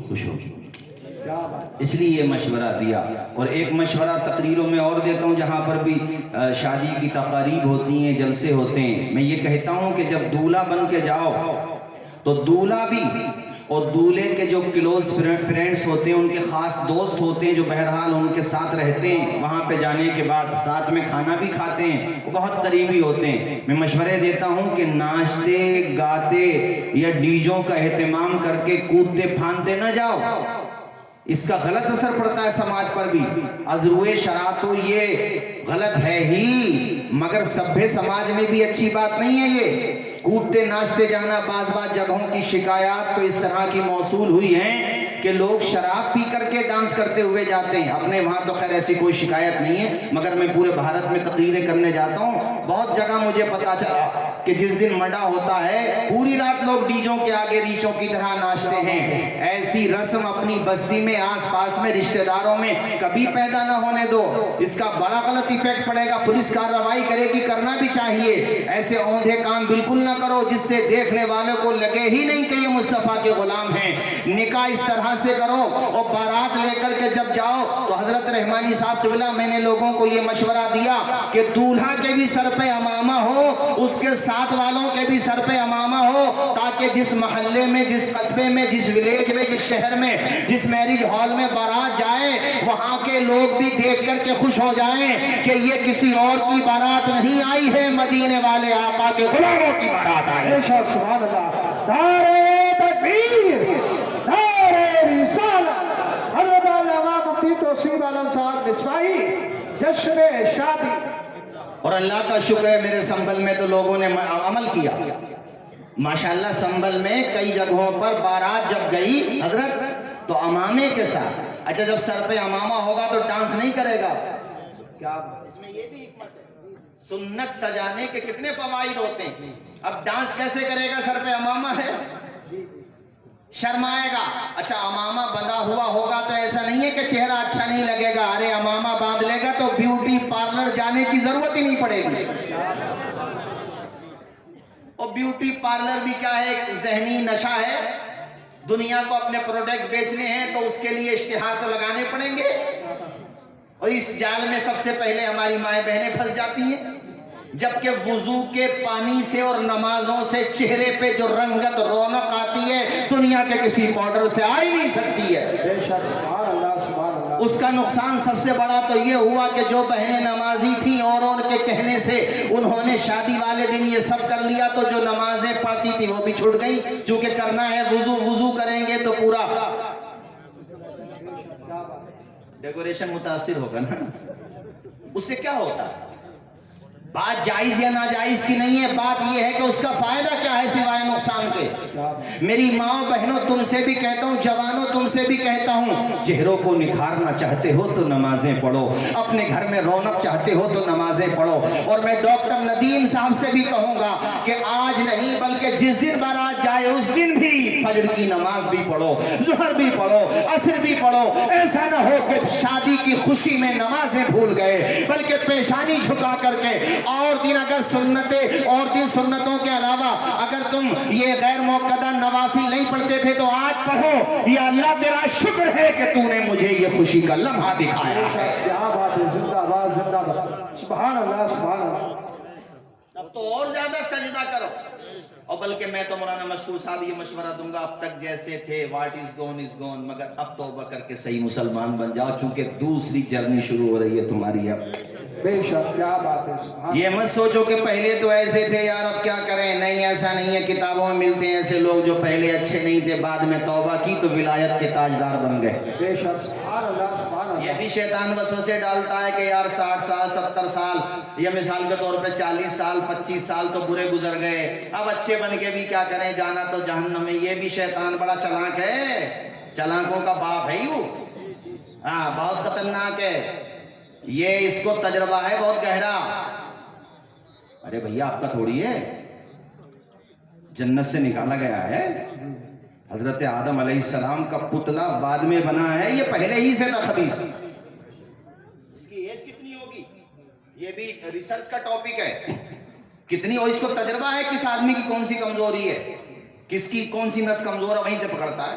خوش ہوگی، اس لیے یہ مشورہ دیا۔ اور ایک مشورہ تقریروں میں اور دیتا ہوں، جہاں پر بھی شادی کی تقاریب ہوتی ہیں، جلسے ہوتے ہیں، میں یہ کہتا ہوں کہ جب دولہا بن کے جاؤ تو دولہا بھی اور دولہے کے جو کلوز فرینڈز ہوتے ہیں، ان کے خاص دوست ہوتے ہیں جو بہرحال ان کے ساتھ رہتے ہیں، وہاں پہ جانے کے بعد ساتھ میں کھانا بھی کھاتے ہیں، وہ بہت قریبی ہوتے ہیں، میں مشورے دیتا ہوں کہ ناچتے گاتے یا ڈیجوں کا اہتمام کر کے کودتے پھاندتے نہ جاؤ، اس کا غلط اثر پڑتا ہے سماج پر بھی۔ ازروئے شرع تو یہ غلط ہے ہی، مگر سبھے سماج میں بھی اچھی بات نہیں ہے یہ کودتے ناچتے جانا۔ بعض جگہوں کی شکایات تو اس طرح کی موصول ہوئی ہیں کہ لوگ شراب پی کر کے ڈانس کرتے ہوئے جاتے ہیں۔ اپنے وہاں تو خیر ایسی کوئی شکایت نہیں ہے، مگر میں پورے بھارت میں تقریریں کرنے جاتا ہوں، بہت جگہ مجھے پتا چلا کہ جس دن مڈا ہوتا ہے پوری رات لوگ ڈیجوں کے آگے ریچوں کی طرح ناچتے ہیں۔ ایسی رسم اپنی بستی میں، آس پاس میں، رشتہ داروں میں کبھی پیدا نہ ہونے دو، اس کا بڑا غلط ایفیکٹ پڑے گا۔ پولیس کارروائی کرے گی، کرنا بھی چاہیے، ایسے اوندھے کام بالکل نہ کرو جس سے دیکھنے والوں کو لگے ہی نہیں کہ یہ مصطفیٰ کے غلام ہیں۔ نکاح اس طرح سے کرو، اور بارات لے کر کے جب جاؤ تو حضرت رحمانی صاحب قبلہ میں نے لوگوں کو یہ مشورہ دیا کہ دولہا کے بھی سر پہ امامہ ہو، اس کے ساتھ والوں کے بھی سر پہ امامہ ہو، تاکہ جس محلے میں، جس قصبے میں، جس ولیج میں، جس شہر میں، جس میرج ہال میں بارات جائے، وہاں کے لوگ بھی دیکھ کر کے خوش ہو جائیں کہ یہ کسی اور کی بارات نہیں آئی ہے، مدینے والے آقا کے غلاموں کی بارات آئی ہے۔ سبحان اللہ، نعرہ تکبیر، نعرہ رسالت، حضرت علامہ مفتی توصیف عالم صاحب مصباحی، جشن شادی۔ اور اللہ کا شکر ہے میرے سنبھل میں تو لوگوں نے عمل کیا ماشاءاللہ۔ سنبھل میں کئی جگہوں پر بارات جب گئی حضرت تو امامے کے ساتھ، اچھا جب سر پہ امامہ ہوگا تو ڈانس نہیں کرے گا کیا؟ اس میں یہ بھی حکمت ہے، سنت سجانے کے کتنے فوائد ہوتے ہیں۔ اب ڈانس کیسے کرے گا؟ سر پہ امامہ ہے، شرمائے گا۔ اچھا امامہ بندھا ہوا ہوگا تو ایسا نہیں ہے کہ چہرہ اچھا نہیں لگے گا، ارے امامہ باندھ لے گا تو بیوٹی پارلر جانے کی ضرورت ہی نہیں پڑے گی۔ اور بیوٹی پارلر بھی کیا ہے؟ ایک ذہنی نشہ ہے، دنیا کو اپنے پروڈکٹ بیچنے ہیں تو اس کے لیے اشتہار تو لگانے پڑیں گے، اور اس جال میں سب سے پہلے ہماری مائیں بہنیں پھنس جاتی ہیں۔ جبکہ وضو کے پانی سے اور نمازوں سے چہرے پہ جو رنگت رونق آتی ہے دنیا کے کسی پاؤڈر سے آ ہی نہیں سکتی ہے۔ بے شک، سبحان اللہ، سبحان اللہ۔ اس کا نقصان سب سے بڑا تو یہ ہوا کہ جو بہنیں نمازی تھیں اوروں کے کہنے سے انہوں نے شادی والے دن یہ سب کر لیا، تو جو نمازیں پڑھتی تھی وہ بھی چھوٹ گئی، چونکہ کرنا ہے وضو کریں گے تو پورا ڈیکوریشن متاثر ہوگا نا۔ اس سے کیا ہوتا ہے؟ بات جائز یا ناجائز کی نہیں ہے، بات یہ ہے کہ اس کا فائدہ کیا ہے سوائے نقصان کے۔ میری ماں بہنوں تم سے بھی کہتا ہوں، جوانوں تم سے بھی کہتا ہوں، چہروں کو نکھارنا چاہتے ہو تو نمازیں پڑھو، اپنے گھر میں رونق چاہتے ہو تو نمازیں پڑھو۔ اور میں ڈاکٹر ندیم صاحب سے بھی کہوں گا کہ آج نہیں بلکہ جس دن بارات جائے اس دن بھی فجر کی نماز بھی پڑھو، ظہر بھی پڑھو، عصر بھی پڑھو۔ ایسا نہ ہو کہ شادی کی خوشی میں نمازیں بھول گئے، بلکہ پیشانی جھکا کر کے اور دن اگر سنتیں اور دن سنتوں کے علاوہ اگر تم یہ غیر موقدہ نوافل نہیں پڑھتے تھے تو آج پڑھو، یا اللہ تیرا شکر ہے کہ تو نے مجھے یہ خوشی کا لمحہ دکھایا ہے۔ کیا بات ہے، زندہ باد، زندہ باد، سبحان اللہ، سبحان اللہ۔ اب تو اور زیادہ سجدہ کرو۔ اور بلکہ میں تو مولانا مشکور صاحب یہ مشورہ دوں گا، اب تک جیسے تھے what is gone is gone, مگر اب توبہ کر کے صحیح مسلمان بن جاؤ، چونکہ دوسری جرنی شروع ہو رہی ہے تمہاری اب۔ بے شک، کیا بات ہے، سبحان یہ مت سوچو کہ پہلے تو ایسے تھے یار اب کیا کریں، نہیں ایسا نہیں ہے۔ کتابوں میں ملتے ہیں ایسے لوگ جو پہلے اچھے نہیں تھے، بعد میں توبہ کی تو ولایت کے تاجدار بن گئے۔ بے شک، سبحان اللہ، سبحان اللہ۔ یہ بھی شیطان وسوسے ڈالتا ہے کہ یار 60 سال 70 سال یا مثال کے طور پہ 40 سال 25 سال تو برے گزر گئے، اب اچھے بن کے بھی کیا کریں، جانا تو جہنم میں۔ یہ بھی شیطان بڑا چلاک ہے، چلاکوں کا باپ ہے یوں، ہاں بہت خطرناک ہے یہ، اس کو تجربہ ہے بہت گہرا۔ ارے بھیا آپ کا تھوڑی ہے، جنت سے نکالا گیا ہے، حضرت آدم علیہ السلام کا پتلا بعد میں بنا ہے، یہ پہلے ہی سے تھا خبیث۔ اس کی ایج کتنی ہوگی یہ بھی ریسرچ کا ٹاپک ہے، کتنی، اور اس کو تجربہ ہے کس آدمی کی کون سی کمزوری ہے، کس کی کون سی نس کمزور ہے، وہیں سے پکڑتا ہے۔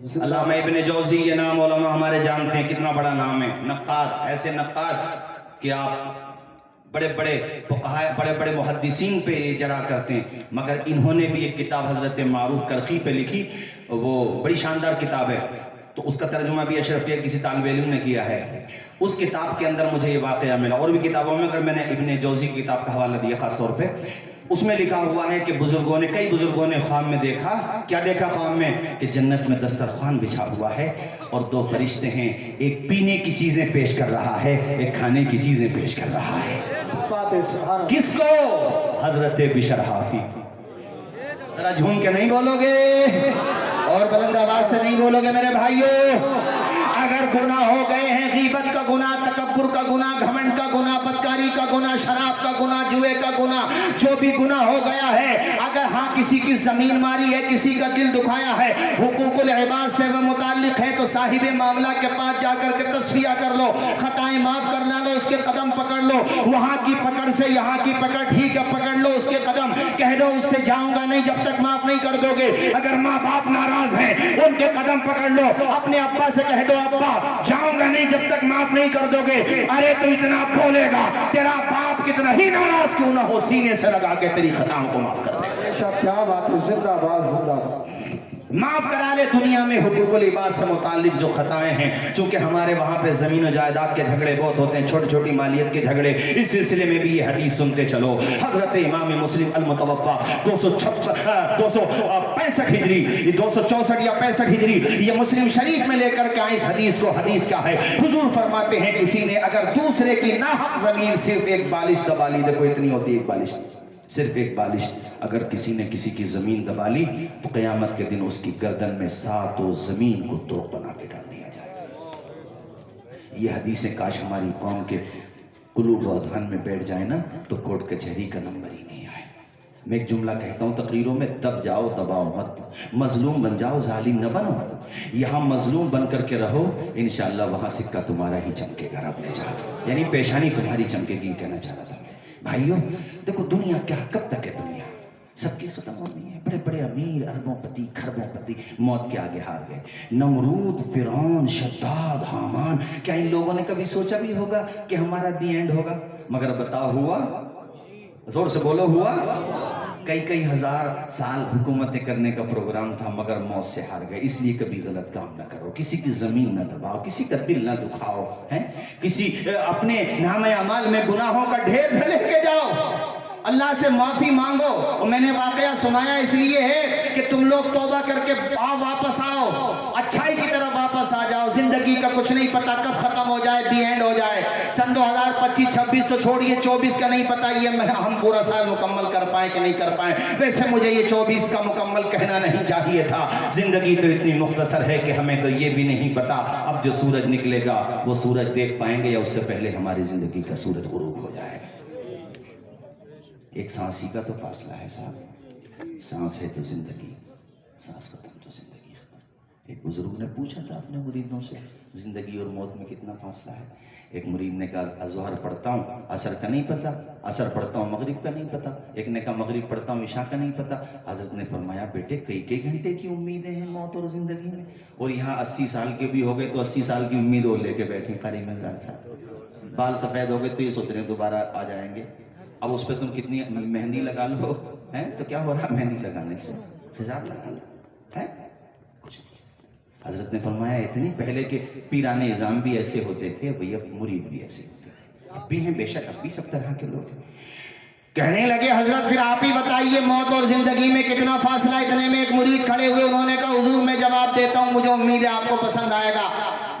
علامہ ابن جوزی یہ نام علماء ہمارے جانتے ہیں، کتنا بڑا نام ہے، نقاد، ایسے نقاد کہ آپ بڑے بڑے فقہاء، بڑے بڑے محدثین پہ اجرا کرتے ہیں، مگر انہوں نے بھی ایک کتاب حضرت معروف کرخی پہ لکھی، وہ بڑی شاندار کتاب ہے، تو اس کا ترجمہ بھی اشرفیہ کسی طالب علم نے کیا ہے۔ اس کتاب کے اندر مجھے یہ واقعہ ملا، اور بھی کتابوں میں اگر میں نے ابن جوزی کی کتاب کا حوالہ دیا خاص طور پہ، اس میں لکھا ہوا ہے کہ کئی بزرگوں نے خواب میں دیکھا، کیا دیکھا خواب میں؟ کہ جنت میں دسترخوان بچھا ہوا ہے اور دو فرشتے ہیں، ایک پینے کی چیزیں پیش کر رہا ہے، ایک کھانے کی چیزیں پیش کر رہا ہے۔ بات ہے سبحان اللہ۔ کس کو؟ حضرت بشر حافی۔ ذرا جھوم کے نہیں بولو گے اور بلند آواز سے نہیں بولو گے میرے بھائیوں؟ اگر گناہ ہو گئے ہیں، غیبت کا گناہ، تکبر کا گناہ، گھمنڈ کا گناہ، بدکاری کا گناہ، شراب کا گناہ، جوئے کا گناہ، جو بھی گناہ ہو گیا ہے، اگر ہاں کسی کی زمین ماری ہے، کسی کا دل دکھایا ہے، حقوق العباد سے وہ متعلق ہے، تو صاحب معاملہ کے پاس جا کر کے تصفیہ کر لو، خطائیں معاف کر لو، اس کے قدم پکڑ لو، وہاں کی پکڑ سے یہاں کی پکڑ ٹھیک ہے، پکڑ لو اس کے قدم، کہہ دو اس سے جاؤں گا نہیں جب تک معاف نہیں کر دو گے۔ اگر ماں باپ ناراض ہیں، ان کے قدم پکڑ لو، اپنے ابا سے کہہ دو ابا جاؤں گا نہیں جب تک معاف نہیں کر دو گے۔ ارے تو اتنا بولے گا، تیرا باپ کتنا ہی ناراض کیوں نہ ہو، سینے سے لگا کے تیری خطاؤں کو معاف کر دے گا۔ بے شک، کیا بات ہے، زندہ باد زندہ باد۔ معاف کرا لے دنیا میں حقوق العباد سے متعلق جو خطائیں ہیں، چونکہ ہمارے وہاں پہ زمین و جائیداد کے جھگڑے بہت ہوتے ہیں، چھوٹی چھوٹی مالیت کے جھگڑے، اس سلسلے میں بھی یہ حدیث سنتے چلو۔ حضرت امام مسلم المتوفا 265 ہجری، 264 یا 65 ہجری، یہ مسلم شریف میں لے کر کے آئے اس حدیث کو۔ حدیث کیا ہے؟ حضور فرماتے ہیں کسی نے اگر دوسرے کی ناحق زمین صرف ایک بالش دبا لی، دیکھو اتنی ہوتی ہے ایک بالش، صرف ایک بالش، اگر کسی نے کسی کی زمین دبا لی تو قیامت کے دن اس کی گردن میں 7 زمین کو توق بنا کے ڈال دیا جائے گا۔ یہ حدیثیں کاش ہماری قوم کے قلوب و اذہان میں بیٹھ جائے نا تو کورٹ کچہری کا نمبر ہی نہیں آئے۔ میں ایک جملہ کہتا ہوں تقریروں میں، دب جاؤ دباؤ مت، مظلوم بن جاؤ ظالم نہ بنو۔ یہاں مظلوم بن کر کے رہو، انشاءاللہ وہاں سکہ تمہارا ہی چمکے گا، رب لے جا، یعنی پیشانی تمہاری چمکے گی، کہنا چاہ رہا تھا میں۔ بھائیو دیکھو دنیا کیا کب تک ہے؟ دنیا سب کی ختم ہونی ہے، بڑے بڑے امیر، اربوں پتی، کھربوں پتی موت کے آگے ہار گئے، نمرود، فرعون، شداد، حامان، کیا ان لوگوں نے کبھی سوچا بھی ہوگا کہ ہمارا دی اینڈ ہوگا؟ مگر بتاؤ ہوا؟ زور سے بولو ہوا؟ کئی ہزار سال حکومتیں کرنے کا پروگرام تھا مگر موت سے ہار گئے۔ اس لیے کبھی غلط کام نہ کرو، کسی کی زمین نہ دباؤ، کسی کا دل نہ دکھاؤ، کسی اپنے نام اعمال میں گناہوں کا ڈھیر نہ لے کے جاؤ، اللہ سے معافی مانگو۔ اور میں نے واقعہ سنایا اس لیے ہے کہ تم لوگ توبہ کر کے واپس آؤ، اچھائی کی طرف واپس آ جاؤ۔ زندگی کا کچھ نہیں پتا کب ختم ہو جائے، دی اینڈ ہو جائے۔ سن 2025 26 تو چھوڑیے، 24 کا نہیں پتا یہ ہم پورا سال مکمل کر پائیں کہ نہیں کر پائیں۔ ویسے مجھے یہ 24 کا مکمل کہنا نہیں چاہیے تھا، زندگی تو اتنی مختصر ہے کہ ہمیں تو یہ بھی نہیں پتا اب جو سورج نکلے گا وہ سورج دیکھ پائیں گے یا اس سے پہلے ہماری زندگی کا سورج غروب ہو جائے گا۔ ایک سانس ہی کا تو فاصلہ ہے صاحب، سانس ہے تو زندگی، سانس ختم تو زندگی ختم۔ ایک بزرگ نے پوچھا تھا اپنے مریدوں سے زندگی اور موت میں کتنا فاصلہ ہے؟ ایک مرید نے کہا اظہر پڑھتا ہوں عصر کا نہیں پتا، عصر پڑھتا ہوں مغرب کا نہیں پتا۔ ایک نے کہا مغرب پڑھتا ہوں عشاء کا نہیں پتا۔ حضرت نے فرمایا بیٹے کئی گھنٹے کی امیدیں ہیں موت اور زندگی میں، اور یہاں 80 سال کے بھی ہو گئے تو 80 سال کی امید وہ لے کے بیٹھے قاری مزار صاحب۔ بال سفید ہو گئے تو یہ سوچ رہے ہیں دوبارہ آ جائیں گے، اب اس پہ تم کتنی مہندی لگا لو تو کیا ہو رہا مہندی لگانے سے؟ خزاب لگا لو کچھ نہیں۔ حضرت نے فرمایا اتنی پہلے کے پیرانے نظام بھی ایسے ہوتے تھے، بھئی اب مرید بھی ایسے ہوتے ہیں، اب بھی ہیں بے شک، اب بھی سب طرح کے لوگ ہیں۔ کہنے لگے حضرت پھر آپ ہی بتائیے موت اور زندگی میں کتنا فاصلہ؟ اتنے میں ایک مرید کھڑے ہوئے، انہوں نے کہا حضور میں جواب دیتا ہوں، مجھے امید ہے آپ کو پسند آئے گا۔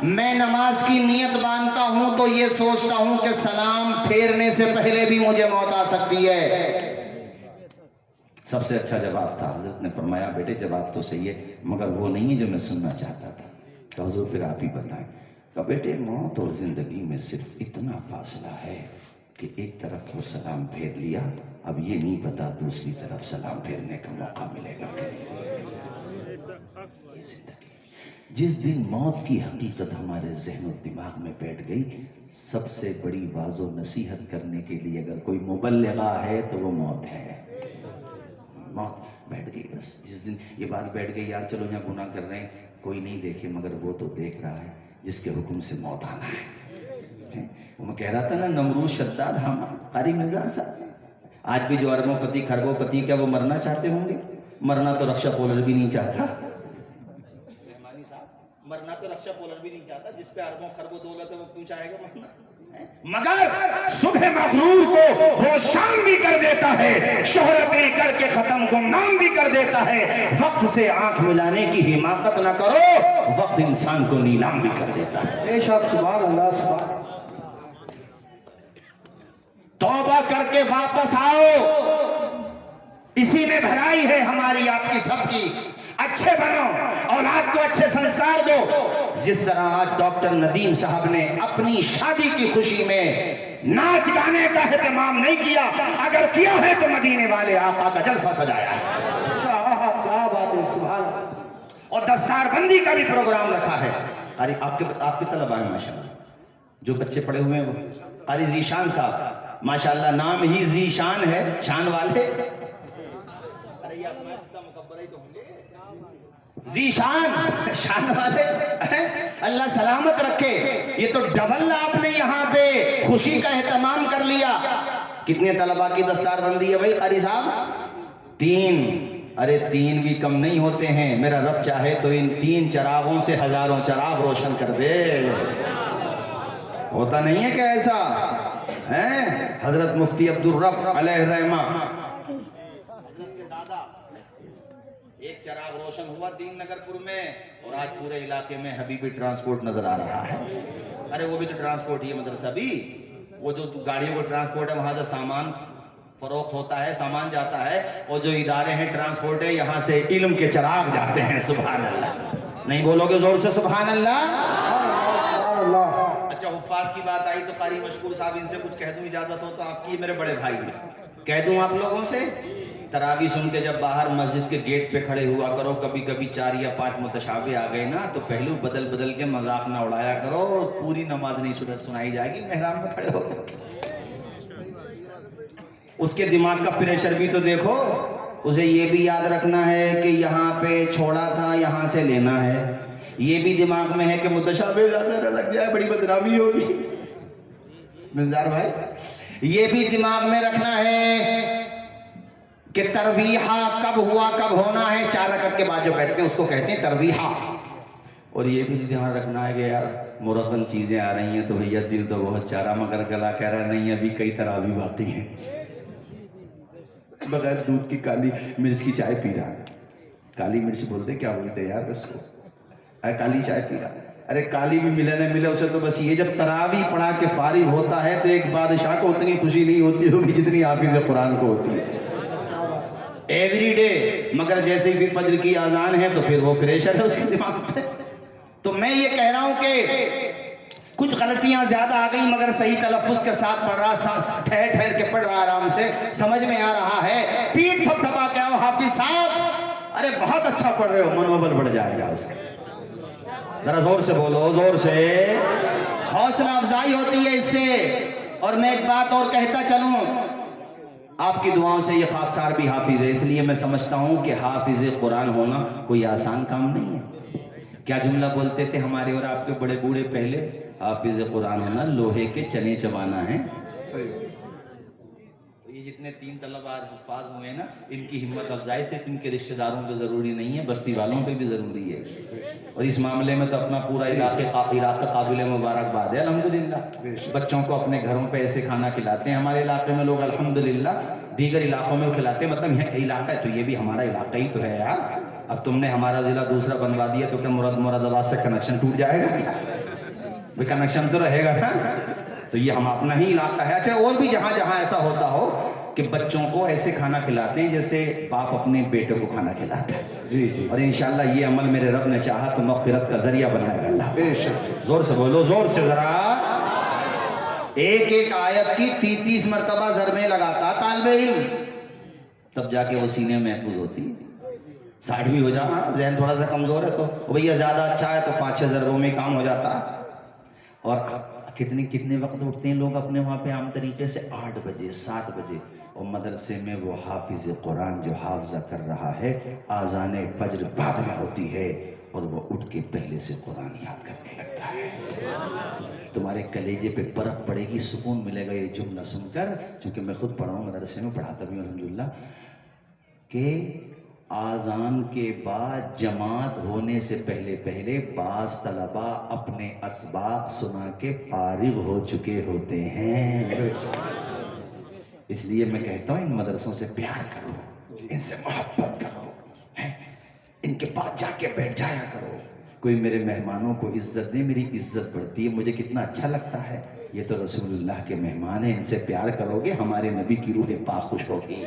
میں نماز کی نیت باندھتا ہوں تو یہ سوچتا ہوں کہ سلام پھیرنے سے پہلے بھی مجھے موت آ سکتی ہے۔ سب سے اچھا جواب تھا۔ حضرت نے فرمایا بیٹے جواب تو صحیح ہے مگر وہ نہیں ہے جو میں سننا چاہتا تھا۔ کہ حضور پھر آپ ہی بتائیں۔ کہ بیٹے موت اور زندگی میں صرف اتنا فاصلہ ہے کہ ایک طرف وہ سلام پھیر لیا، اب یہ نہیں پتا دوسری طرف سلام پھیرنے کا موقع ملے گا کہ نہیں۔ یہ زندگی جس دن موت کی حقیقت ہمارے ذہن و دماغ میں بیٹھ گئی، سب سے بڑی واضح و نصیحت کرنے کے لیے اگر کوئی مبلغہ ہے تو وہ موت ہے۔ موت بیٹھ گئی، بس جس دن یہ بات بیٹھ گئی یار چلو یہاں گناہ کر رہے ہیں کوئی نہیں دیکھے مگر وہ تو دیکھ رہا ہے جس کے حکم سے موت آنا ہے. وہ میں کہہ رہا تھا نا نمرود شداد ہم قاری مرزا صاحب آج بھی جو اربوں پتی خربوں پتی کیا وہ مرنا چاہتے ہوں گے؟ مرنا تو رکشا پولر بھی نہیں چاہتا. مرنا تو رکشا پولر بھی نہیں چاہتا. جس پہ اربوں خربوں دولت ہے وہ کیوں چاہے گا مرنا؟ مگر صبح مغرور کو وہ شام بھی کر دیتا ہے, شہرت بھی کر کے ختم گمنام بھی کر دیتا ہے. وقت سے آنکھ ملانے کی حماقت نہ کرو, وقت انسان کو نیلام بھی کر دیتا ہے. بے شک سبحان اللہ سبحان. توبہ کر کے واپس آؤ, اسی میں بھلائی ہے ہماری آپ کی سب کی. اچھے بنو, اولاد کو اچھے سنسکار دو. جس طرح آج ڈاکٹر ندیم صاحب نے اپنی شادی کی خوشی میں ناچ گانے کا اہتمام نہیں کیا, اگر کیا ہے تو مدینے والے آقا کا جلسہ سجایا ہے, کیا بات ہے سبحان اللہ. اور دستار بندی کا بھی پروگرام رکھا ہے. قاری آپ کے طلبہ ہیں ماشاءاللہ, جو بچے پڑھے ہوئے ہیں وہ قاری ذیشان صاحب ماشاءاللہ, نام ہی ذیشان ہے, شان والے. ذیشان شان والے, اللہ سلامت رکھے. یہ تو ڈبل آپ نے یہاں پہ خوشی کا اہتمام کر لیا. کتنے طلبہ کی دستار بندی ہے بھائی قاری صاحب؟ 3. ارے 3 بھی کم نہیں ہوتے ہیں. میرا رب چاہے تو ان 3 چراغوں سے ہزاروں چراغ روشن کر دے. ہوتا نہیں ہے کیا ایسا؟ حضرت مفتی عبدالرب علیہ الرحمہ, حضرت کے دادا, ایک چراغ روشن ہوا دین نگر پور میں, اور آج پورے علاقے میں حبیبی ٹرانسپورٹ نظر آ رہا ہے. ارے وہ بھی تو ٹرانسپورٹ ہی ہے مدرسہ بھی. وہ جو گاڑیوں کو ٹرانسپورٹ ہے وہاں سے سامان فروخت ہوتا ہے, سامان جاتا ہے, اور جو ادارے ہیں ٹرانسپورٹ ہے یہاں سے علم کے چراغ جاتے ہیں. سبحان اللہ. نہیں بولو گے زور سے سبحان اللہ؟ اچھا حفاظ کی بات آئی تو قاری مشکور صاحب ان سے کچھ کہہ دوں, اجازت ہو تو آپ کی, میرے بڑے بھائی ہیں, کہہ دوں آپ لوگوں سے. تراویح سن کے جب باہر مسجد کے گیٹ پہ کھڑے ہوا کرو, کبھی کبھی 4 یا 5 متشابہ آ گئے نا تو پہلو بدل بدل کے مذاق نہ اڑایا کرو. پوری نماز نہیں سنائی جائے گی محراب میں کھڑے ہو کر. اس کے دماغ کا پریشر بھی تو دیکھو. اسے یہ بھی یاد رکھنا ہے کہ یہاں پہ چھوڑا تھا, یہاں سے لینا ہے. یہ بھی دماغ میں ہے کہ متشابہ زیادہ نہ لگ جائے, بڑی بدنامی ہوگی. نزار بھائی, یہ بھی دماغ میں رکھنا ہے کہ ترویحہ کب ہوا کب ہونا ہے. 4 رکعت کے بعد جو بیٹھتے ہیں اس کو کہتے ہیں ترویحہ. اور یہ بھی دھیان رکھنا ہے کہ یار مرغن چیزیں آ رہی ہیں تو بھیا دل تو بہت چاہ رہا, مگر گلا کہہ رہا نہیں, ابھی کئی تراویح باقی ہیں. بغیر دودھ کی کالی مرچ کی چائے پی رہا. کالی مرچ بولتے کیا بولتے یار اس کو؟ کالی چائے پی رہا. ارے کالی بھی ملے نہ ملے اسے تو بس یہ جب تراویح پڑھا کے فارغ ہوتا ہے تو ایک بادشاہ کو اتنی خوشی نہیں ہوتی ہوگی جتنی حافظ قرآن کو ہوتی ہے ایوری ڈے. مگر جیسے بھی فجر کی اذان ہے تو پھر وہ پریشر ہے اس کے دماغ پہ. تو میں یہ کہہ رہا ہوں کہ کچھ غلطیاں زیادہ آ گئی مگر صحیح تلفظ کے ساتھ پڑھ رہا, ٹھہر ٹھہر کے پڑھ رہا, آرام سے سمجھ میں آ رہا ہے. پیٹ تھپ تھپا کے آؤ حافظ صاحب, ارے بہت اچھا پڑھ رہے ہو, منوبل بڑھ جائے گا اس سے. ذرا زور سے بولو, زور سے. حوصلہ افزائی ہوتی ہے اس سے. اور میں ایک بات اور کہتا چلوں, آپ کی دعاؤں سے یہ خاکسار بھی حافظ ہے, اس لیے میں سمجھتا ہوں کہ حافظ قرآن ہونا کوئی آسان کام نہیں ہے. کیا جملہ بولتے تھے ہمارے اور آپ کے بڑے بوڑھے پہلے, حافظ قرآن ہونا لوہے کے چنے چبانا ہے. یہ جتنے 3 طلبہ آج حفاظ ہوئے نا, ان کی ہمت افزائی صرف ان کے رشتہ داروں پہ ضروری نہیں ہے, بستی والوں پہ بھی ضروری ہے. اور اس معاملے میں تو اپنا پورا علاقہ قابل مبارکباد ہے الحمدللہ. بچوں کو اپنے گھروں پہ ایسے کھانا کھلاتے ہیں. ہمارے علاقے میں لوگ الحمدللہ دیگر علاقوں میں کھلاتے ہیں, مطلب یہ علاقہ ہے تو یہ بھی ہمارا علاقہ ہی تو ہے یار. اب تم نے ہمارا ضلع دوسرا بنوا دیا تو کیا مراد آباد سے کنیکشن ٹوٹ جائے گا؟ کنیکشن تو رہے گا نا. تو یہ ہم اپنا ہی علاقہ ہے. اچھا اور بھی جہاں جہاں ایسا ہوتا ہو کہ بچوں کو ایسے کھانا کھلاتے ہیں جیسے باپ اپنے بیٹے کو کھانا کھلاتا ہے. جی جی. اور انشاءاللہ یہ عمل میرے رب نے چاہا تو مغفرت کا ذریعہ بنائے گا اللہ. بے شک. زور سے بولو, زور سے ذرا. ایک آیت کی 30 مرتبہ ضربیں لگاتا طالب علم, تب جا کے وہ سینے محفوظ ہوتی. 60 بھی ہو جانا, ذہن تھوڑا سا کمزور ہے تو بھیا زیادہ اچھا ہے تو 5-6 ضربوں میں کام ہو جاتا. اور کتنے وقت اٹھتے ہیں لوگ اپنے وہاں پہ عام طریقے سے 8 بجے 7 بجے, اور مدرسے میں وہ حافظ قرآن جو حافظہ کر رہا ہے آذان فجر بعد میں ہوتی ہے, اور وہ اٹھ کے پہلے سے قرآن یاد کرنے لگتا ہے. تمہارے کلیجے پہ برف پڑے گی, سکون ملے گا یہ جملہ سن کر, چونکہ میں خود پڑھا ہوں, مدرسے میں پڑھاتا بھی ہوں الحمدللہ, کہ آذان کے بعد جماعت ہونے سے پہلے پہلے بعض طلبہ اپنے اسباق سنا کے فارغ ہو چکے ہوتے ہیں. اس لیے میں کہتا ہوں ان مدرسوں سے پیار کرو, ان سے محبت کرو, ان کے پاس جا کے بیٹھ جایا کرو. کوئی میرے مہمانوں کو عزت دے, میری عزت بڑھتی ہے, مجھے کتنا اچھا لگتا ہے. یہ تو رسول اللہ کے مہمان ہیں, ان سے پیار کرو گے ہمارے نبی کی روح پاک خوش ہوگی.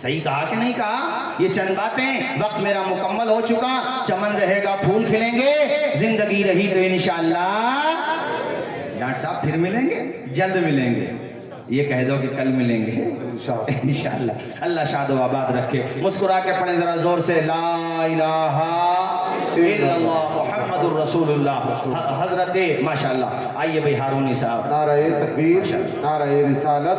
صحیح کہا کہ نہیں کہا؟ یہ چند باتیں, وقت میرا مکمل ہو چکا. چمن رہے گا پھول کھلیں گے, زندگی رہی تو انشاءاللہ ڈاکٹر صاحب پھر ملیں گے, جلد ملیں گے. یہ کہہ دو کہ کل ملیں گے انشاءاللہ. اللہ شاد و آباد رکھے. مسکرا کے پڑھیں ذرا زور سے, لا الہ الا اللہ محمد الرسول اللہ. حضرت ماشاءاللہ, آئیے بھائی ہارونی صاحب. نعرہ تکبیر, نعرہ رسالت.